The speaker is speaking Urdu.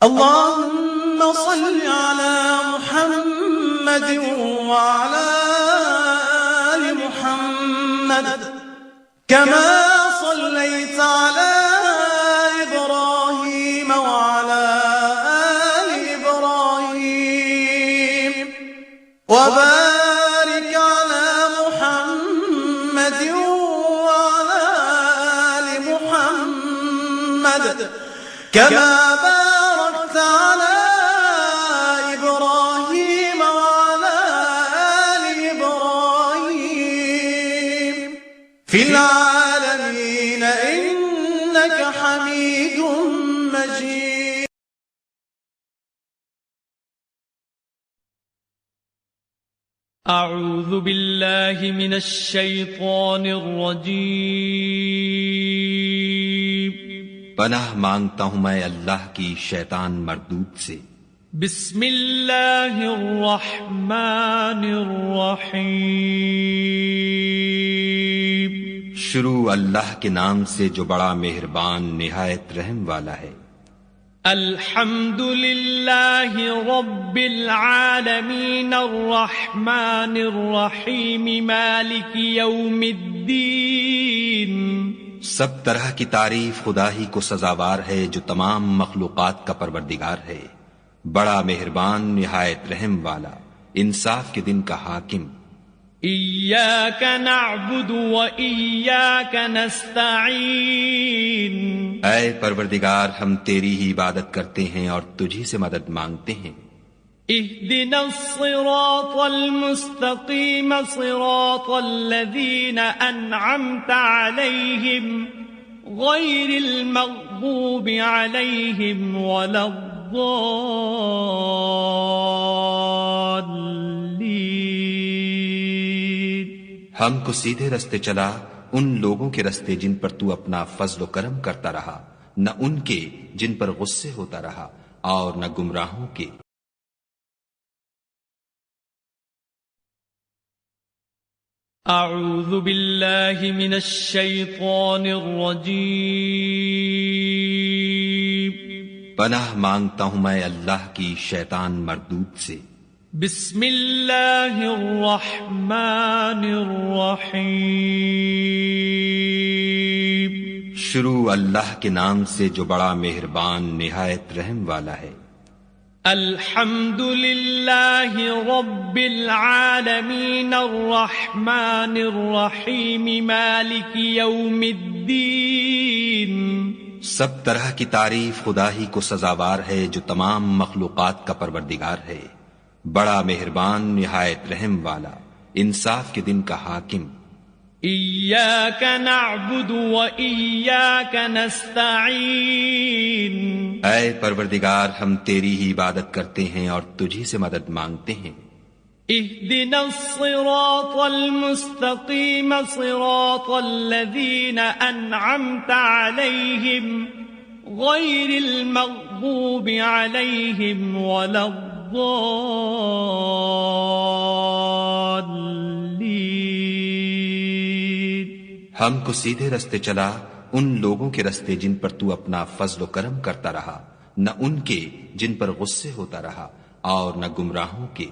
اللهم صل على محمد وعلى آل محمد كما صليت على إبراهيم وعلى آل إبراهيم وبارك على محمد وعلى آل محمد كما باركت على إبراهيم وعلى آل إبراهيم في العالمين إنك حميد مجيد. أعوذ بالله من الشيطان الرجيم. پناہ مانگتا ہوں میں اللہ کی شیطان مردود سے. بسم اللہ الرحمن الرحیم. شروع اللہ کے نام سے جو بڑا مہربان نہایت رحم والا ہے. الحمد للہ رب العالمین الرحمن الرحیم مالک یوم الدین. سب طرح کی تعریف خدا ہی کو سزاوار ہے جو تمام مخلوقات کا پروردگار ہے، بڑا مہربان نہایت رحم والا، انصاف کے دن کا حاکم. ایاک نعبد و ایاک نستعین. اے پروردگار ہم تیری ہی عبادت کرتے ہیں اور تجھی سے مدد مانگتے ہیں. اهدنا الصراط المستقيم صراط الذين أنعمت عليهم غير المغضوب عليهم ولا الضالين. ہم کو سیدھے رستے چلا ان لوگوں کے رستے جن پر تو اپنا فضل و کرم کرتا رہا، نہ ان کے جن پر غصے ہوتا رہا اور نہ گمراہوں کے. اعوذ باللہ من الشیطان الرجیم. پناہ مانگتا ہوں میں اللہ کی شیطان مردود سے. بسم اللہ الرحمن الرحیم. شروع اللہ کے نام سے جو بڑا مہربان نہایت رحم والا ہے. الحمد للہ رب العالمین الرحمن الرحیم مالک یوم الدین. سب طرح کی تعریف خدا ہی کو سزاوار ہے جو تمام مخلوقات کا پروردگار ہے، بڑا مہربان نہایت رحم والا، انصاف کے دن کا حاکم. ایاک نعبد و ایاک نستعین. اے پروردگار ہم تیری ہی عبادت کرتے ہیں اور تجھی سے مدد مانگتے ہیں. اهدنا الصراط المستقيم صراط الذين أنعمت عليهم غير المغضوب عليهم ولا الضالين. ہم کو سیدھے رستے چلا ان لوگوں کے رستے جن پر تو اپنا فضل و کرم کرتا رہا، نہ ان کے جن پر غصے ہوتا رہا اور نہ گمراہوں کے.